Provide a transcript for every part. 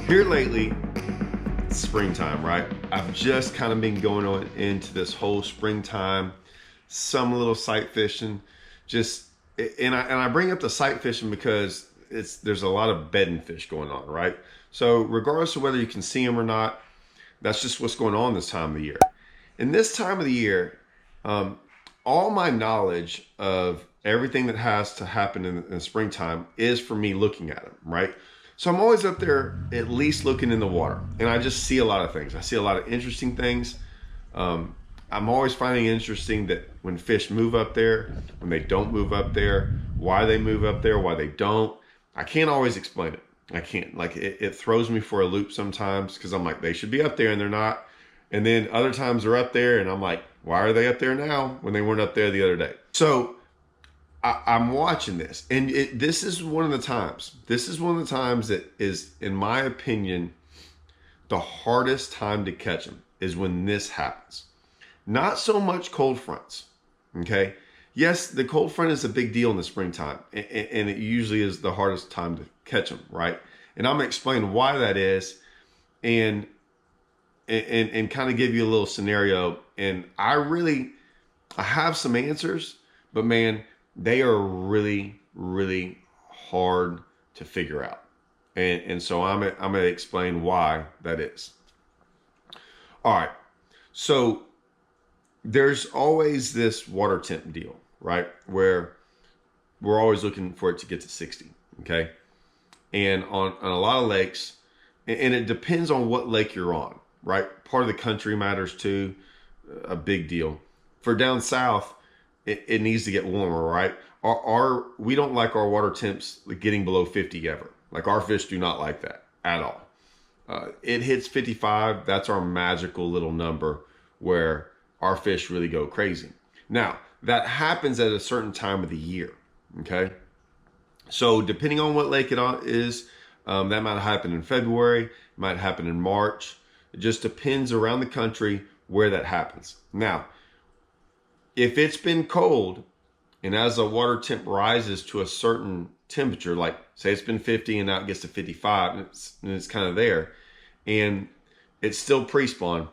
Here lately, it's springtime, right? I've just kind of been going on into this whole springtime, some little sight fishing, just and I bring up the sight fishing because there's a lot of bedding fish going on, right? So regardless of whether you can see them or not, that's just what's going on this time of the year. And this time of the year, all my knowledge of everything that has to happen in the springtime is for me looking at them, right? So I'm always up there at least looking in the water, and I just see a lot of things. I see a lot of interesting things. I'm always finding it interesting that when fish move up there, when they don't move up there, why they move up there, why they don't. I can't always explain it. I can't. Like it throws me for a loop sometimes because I'm like, they should be up there and they're not. And then other times they're up there and I'm like, why are they up there now when they weren't up there the other day? So I'm watching this, and this is one of the times. This is one of the times that is, in my opinion, the hardest time to catch them is when this happens. Not so much cold fronts, okay? Yes, the cold front is a big deal in the springtime, and it usually is the hardest time to catch them, right? And I'm gonna explain why that is, and kind of give you a little scenario. And I have some answers, but man, they are really, really hard to figure out. And so I'm gonna explain why that is. All right, so there's always this water temp deal, right? Where we're always looking for it to get to 60, okay? And on a lot of lakes, and it depends on what lake you're on, right? Part of the country matters too, a big deal. For down south, it needs to get warmer, right? We don't like our water temps getting below 50 ever. Like our fish do not like that at all. It hits 55, that's our magical little number where our fish really go crazy. Now, that happens at a certain time of the year, okay? So depending on what lake it is, that might happen in February, it might happen in March. It just depends around the country where that happens. Now, if it's been cold, and as the water temp rises to a certain temperature, like say it's been 50 and now it gets to 55, and it's kind of there, and it's still pre-spawn,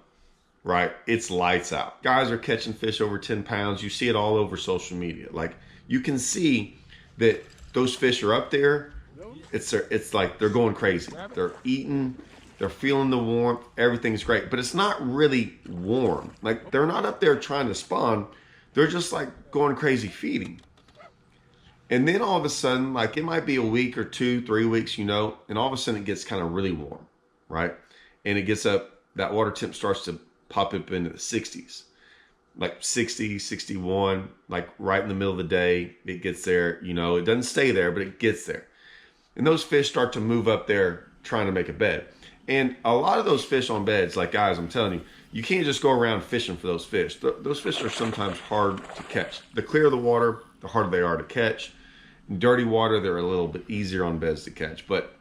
right? It's lights out. Guys are catching fish over 10 pounds. You see it all over social media. Like you can see that those fish are up there. It's like they're going crazy. They're eating. They're feeling the warmth. Everything's great, but it's not really warm. Like they're not up there trying to spawn. They're just like going crazy feeding. And then all of a sudden, like it might be a week or 2, 3 weeks, and all of a sudden it gets kind of really warm, right? And it gets up, that water temp starts to pop up into the 60s, like 60, 61, like right in the middle of the day, it gets there, it doesn't stay there, but it gets there. And those fish start to move up there trying to make a bed. And a lot of those fish on beds, like guys, I'm telling you, you can't just go around fishing for those fish. Those fish are sometimes hard to catch. The clearer the water, the harder they are to catch. In dirty water, they're a little bit easier on beds to catch. But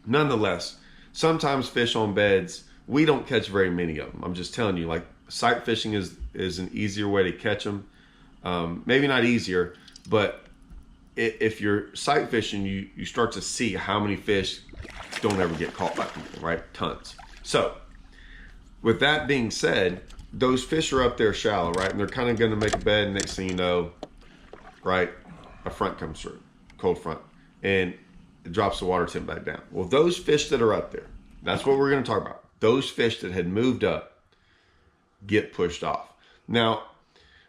nonetheless, sometimes fish on beds, we don't catch very many of them. I'm just telling you, like sight fishing is an easier way to catch them. Maybe not easier, but if you're sight fishing, you start to see how many fish don't ever get caught by people, right? Tons. So with that being said, those fish are up there shallow, right? And they're kind of going to make a bed. Next thing you know, right, a front comes through, cold front, and it drops the water temp back down. Well, those fish that are up there, that's what we're going to talk about. Those fish that had moved up get pushed off. Now,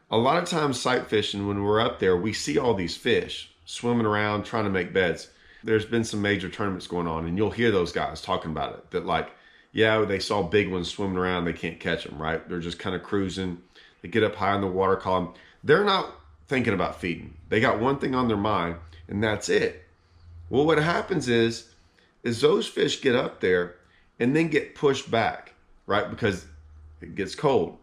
a lot of times sight fishing, when we're up there, we see all these fish swimming around trying to make beds. There's been some major tournaments going on, and you'll hear those guys talking about it, that like, yeah, they saw big ones swimming around, they can't catch them, right? They're just kind of cruising. They get up high in the water column. They're not thinking about feeding. They got one thing on their mind, and that's it. Well, what happens is those fish get up there and then get pushed back, right? Because it gets cold.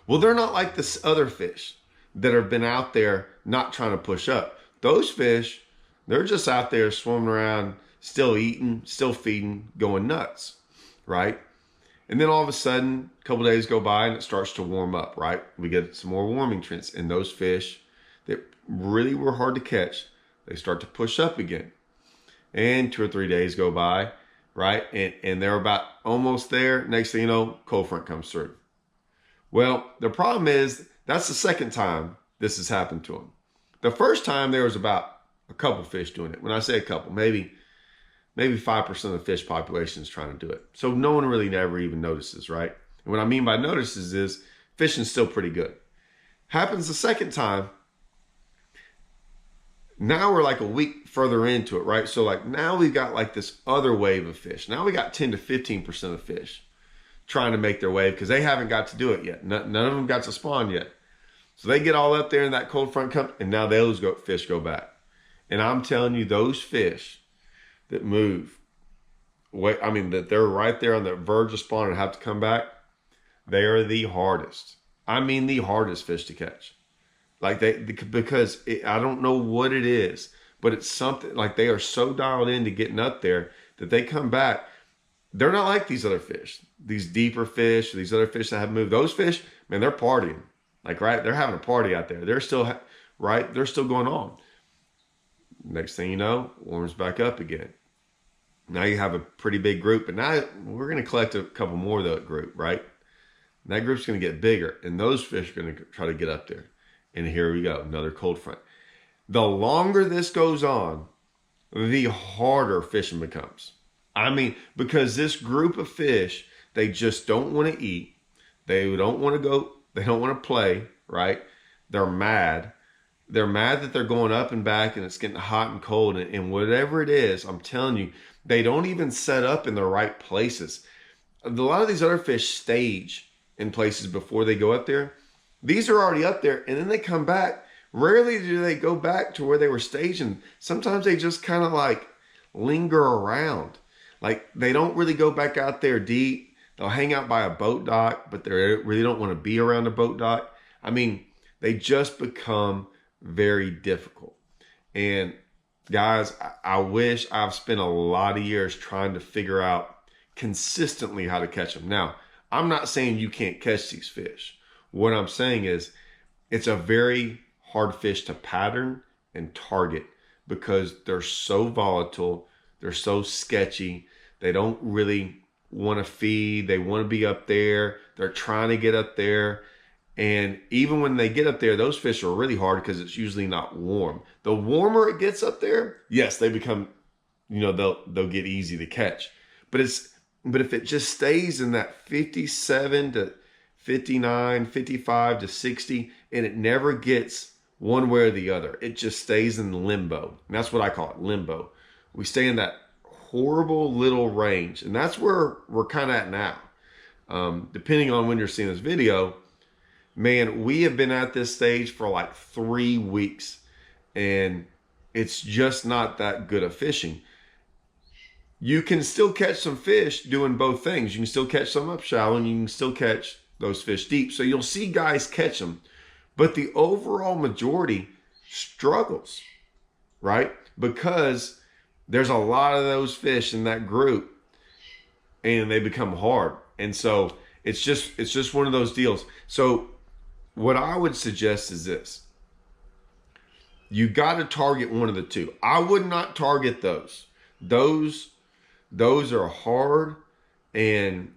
Well, they're not like this other fish that have been out there not trying to push up. Those fish, they're just out there swimming around, still eating, still feeding, going nuts, right? And then all of a sudden, a couple days go by and it starts to warm up, right? We get some more warming trends, and those fish that really were hard to catch, they start to push up again. And 2 or 3 days go by, right? And they're about almost there. Next thing you know, cold front comes through. Well, the problem is that's the second time this has happened to them. The first time there was about a couple fish doing it. When I say a couple, maybe 5% of the fish population is trying to do it. So no one really never even notices, right? And what I mean by notices is fishing's still pretty good. Happens the second time. Now we're like a week further into it, right? So like now we've got like this other wave of fish. Now we got 10 to 15% of the fish trying to make their wave because they haven't got to do it yet. None of them got to spawn yet. So they get all up there in that cold front come, and now those fish go back. And I'm telling you, those fish that move, that they're right there on the verge of spawn and have to come back, they are the hardest. I mean, the hardest fish to catch. Like because I don't know what it is, but it's something like they are so dialed into getting up there that they come back. They're not like these other fish, these deeper fish, these other fish that have moved. Those fish, man, they're partying. Like, right, they're having a party out there. They're still, right, they're still going on. Next thing you know, warms back up again. Now you have a pretty big group, but now we're going to collect a couple more of that group, right? And that group's going to get bigger, and those fish are going to try to get up there. And here we go, another cold front. The longer this goes on, the harder fishing becomes. I mean, because this group of fish, they just don't want to eat. They don't want to go. They don't want to play, right? They're mad. They're mad that they're going up and back and it's getting hot and cold. And whatever it is, I'm telling you, they don't even set up in the right places. A lot of these other fish stage in places before they go up there. These are already up there and then they come back. Rarely do they go back to where they were staging. Sometimes they just kind of like linger around. Like they don't really go back out there deep. They'll hang out by a boat dock, but they really don't want to be around a boat dock. I mean, they just become very difficult. And guys, I wish I've spent a lot of years trying to figure out consistently how to catch them. Now, I'm not saying you can't catch these fish. What I'm saying is it's a very hard fish to pattern and target because they're so volatile. They're so sketchy. They don't really want to feed. They want to be up there. They're trying to get up there. And even when they get up there, those fish are really hard because it's usually not warm. The warmer it gets up there, yes, they become, they'll get easy to catch. But if it just stays in that 57 to 59, 55 to 60, and it never gets one way or the other, it just stays in limbo. And that's what I call it, limbo. We stay in that horrible little range, and that's where we're kind of at now. Depending on when you're seeing this video, man, we have been at this stage for like 3 weeks, and it's just not that good of fishing. You can still catch some fish doing both things. You can still catch some up shallow, and you can still catch those fish deep. So you'll see guys catch them, but the overall majority struggles, right? Because there's a lot of those fish in that group and they become hard. And so it's just one of those deals. So what I would suggest is this. You got to target one of the two. I would not target those. Those are hard, and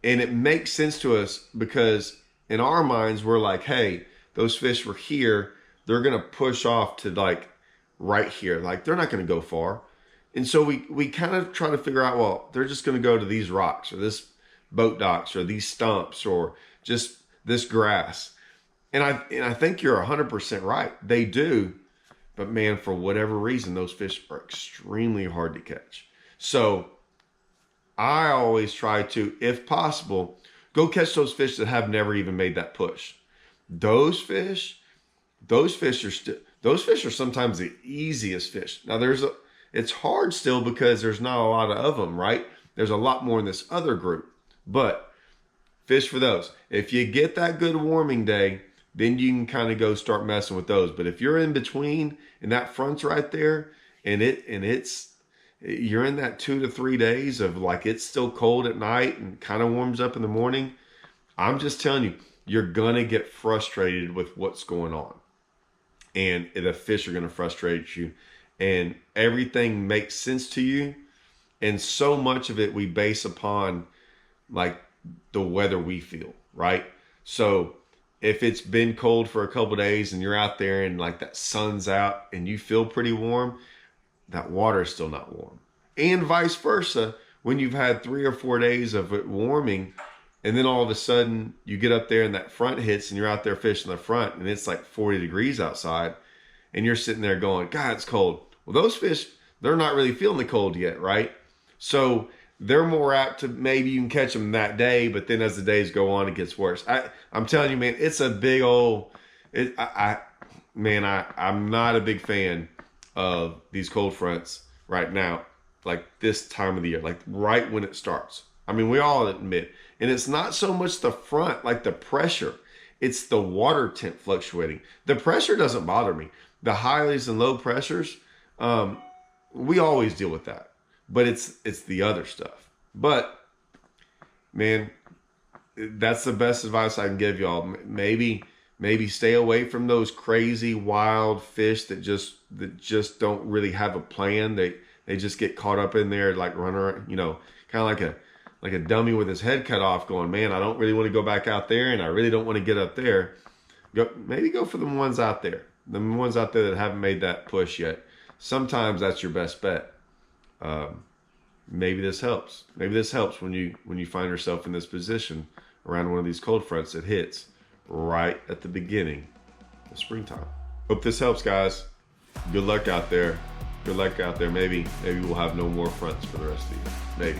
it makes sense to us because in our minds we're like, hey, those fish were here. They're going to push off to like right here. Like they're not going to go far. And so we kind of try to figure out, well, they're just going to go to these rocks or this boat docks or these stumps or just this grass. And I think you're 100% right. They do. But man, for whatever reason, those fish are extremely hard to catch. So I always try to, if possible, go catch those fish that have never even made that push. Those fish are sometimes the easiest fish. Now it's hard still because there's not a lot of them, right? There's a lot more in this other group, but fish for those. If you get that good warming day, then you can kind of go start messing with those. But if you're in between and that front's right there and you're in that 2 to 3 days of like, it's still cold at night and kind of warms up in the morning, I'm just telling you, you're going to get frustrated with what's going on. And the fish are going to frustrate you. And everything makes sense to you And so much of it we base upon like the weather we feel, right? So if it's been cold for a couple of days and you're out there and like that sun's out and you feel pretty warm, that water is still not warm. And vice versa, when you've had 3 or 4 days of it warming, and then all of a sudden you get up there and that front hits and you're out there fishing the front and it's like 40 degrees outside and you're sitting there going, God, it's cold. Well, those fish, they're not really feeling the cold yet, right? So they're more apt to, maybe you can catch them that day, but then as the days go on, it gets worse. I'm telling you, man, it's a big old, I'm not a big fan of these cold fronts right now, like this time of the year, like right when it starts. I mean, we all admit, and it's not so much the front, like the pressure, it's the water temp fluctuating. The pressure doesn't bother me. The highs and low pressures, we always deal with that, but it's the other stuff. But man, that's the best advice I can give y'all. Maybe stay away from those crazy wild fish that just don't really have a plan. They just get caught up in there, like run around, kind of like a dummy with his head cut off, going, man, I don't really want to go back out there, and I really don't want to get up there. Maybe go for the ones out there, that haven't made that push yet. Sometimes that's your best bet. Maybe this helps. Maybe this helps when you find yourself in this position around one of these cold fronts that hits right at the beginning of springtime. Hope this helps, guys. Good luck out there. Good luck out there. Maybe we'll have no more fronts for the rest of the year. Maybe.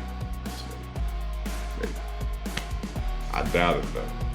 I doubt it though.